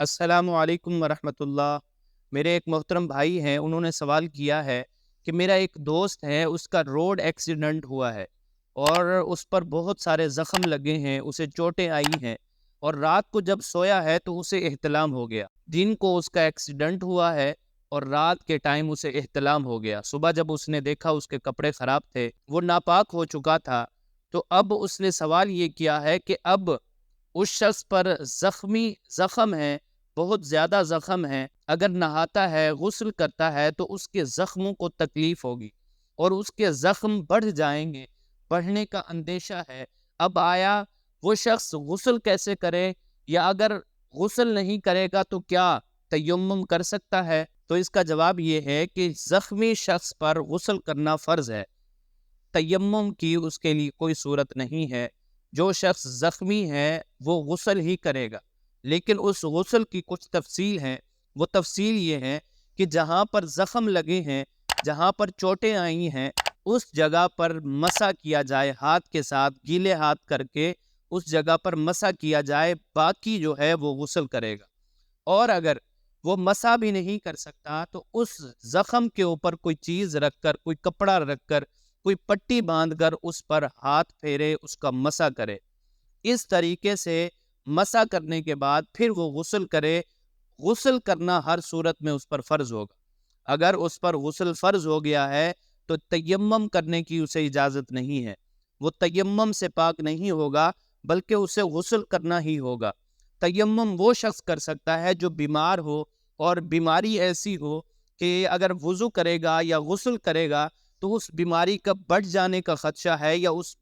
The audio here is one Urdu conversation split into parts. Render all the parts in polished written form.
السلام علیکم ورحمۃ اللہ۔ میرے ایک محترم بھائی ہیں، انہوں نے سوال کیا ہے کہ میرا ایک دوست ہے، اس کا روڈ ایکسیڈنٹ ہوا ہے اور اس پر بہت سارے زخم لگے ہیں، اسے چوٹیں آئی ہیں اور رات کو جب سویا ہے تو اسے احتلام ہو گیا۔ دن کو اس کا ایکسیڈنٹ ہوا ہے اور رات کے ٹائم اسے احتلام ہو گیا۔ صبح جب اس نے دیکھا اس کے کپڑے خراب تھے، وہ ناپاک ہو چکا تھا، تو اب اس نے سوال یہ کیا ہے کہ اب اس شخص پر زخم ہے، بہت زیادہ زخم ہے، اگر نہاتا ہے، غسل کرتا ہے تو اس کے زخموں کو تکلیف ہوگی اور اس کے زخم بڑھ جائیں گے، بڑھنے کا اندیشہ ہے۔ اب آیا وہ شخص غسل کیسے کرے، یا اگر غسل نہیں کرے گا تو کیا تیمم کر سکتا ہے؟ تو اس کا جواب یہ ہے کہ زخمی شخص پر غسل کرنا فرض ہے، تیمم کی اس کے لیے کوئی صورت نہیں ہے۔ جو شخص زخمی ہے وہ غسل ہی کرے گا، لیکن اس غسل کی کچھ تفصیل ہے۔ وہ تفصیل یہ ہے کہ جہاں پر زخم لگے ہیں، جہاں پر چوٹیں آئی ہیں، اس جگہ پر مسح کیا جائے، ہاتھ کے ساتھ گیلے ہاتھ کر کے اس جگہ پر مسح کیا جائے، باقی جو ہے وہ غسل کرے گا۔ اور اگر وہ مسح بھی نہیں کر سکتا تو اس زخم کے اوپر کوئی چیز رکھ کر، کوئی کپڑا رکھ کر، کوئی پٹی باندھ کر اس پر ہاتھ پھیرے، اس کا مسح کرے۔ اس طریقے سے مسح کرنے کے بعد پھر وہ غسل کرے۔ غسل کرنا ہر صورت میں اس پر فرض ہوگا۔ اگر اس پر غسل فرض ہو گیا ہے تو تیمم کرنے کی اسے اجازت نہیں ہے، وہ تیمم سے پاک نہیں ہوگا، بلکہ اسے غسل کرنا ہی ہوگا۔ تیمم وہ شخص کر سکتا ہے جو بیمار ہو اور بیماری ایسی ہو کہ اگر وضو کرے گا یا غسل کرے گا تو اس بیماری کا بڑھ جانے کا خدشہ ہے، یا اس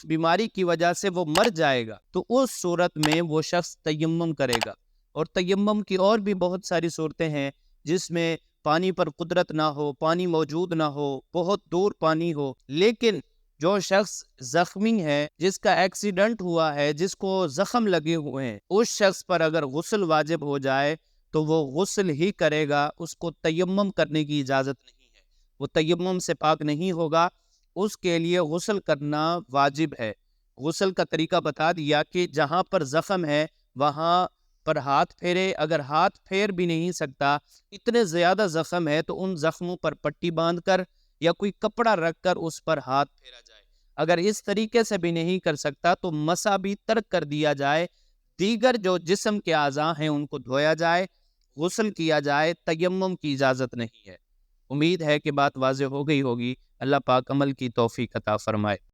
بیماری کی وجہ سے وہ مر جائے گا، تو اس صورت میں وہ شخص تیمم کرے گا۔ اور تیمم کی اور بھی بہت ساری صورتیں ہیں جس میں پانی پر قدرت نہ ہو، پانی موجود نہ ہو، بہت دور پانی ہو، لیکن جو شخص زخمی ہے، جس کا ایکسیڈنٹ ہوا ہے، جس کو زخم لگے ہوئے ہیں، اس شخص پر اگر غسل واجب ہو جائے تو وہ غسل ہی کرے گا، اس کو تیمم کرنے کی اجازت نہیں ہے۔ وہ تیمم سے پاک نہیں ہوگا، اس کے لیے غسل کرنا واجب ہے۔ غسل کا طریقہ بتا دیا کہ جہاں پر زخم ہے وہاں پر ہاتھ پھیرے، اگر ہاتھ پھیر بھی نہیں سکتا، اتنے زیادہ زخم ہے تو ان زخموں پر پٹی باندھ کر یا کوئی کپڑا رکھ کر اس پر ہاتھ پھیرا جائے۔ اگر اس طریقے سے بھی نہیں کر سکتا تو مسح بھی ترک کر دیا جائے، دیگر جو جسم کے اعضاء ہیں ان کو دھویا جائے، غسل کیا جائے، تیمم کی اجازت نہیں ہے۔ امید ہے کہ بات واضح ہو گئی ہوگی۔ اللہ پاک عمل کی توفیق عطا فرمائے۔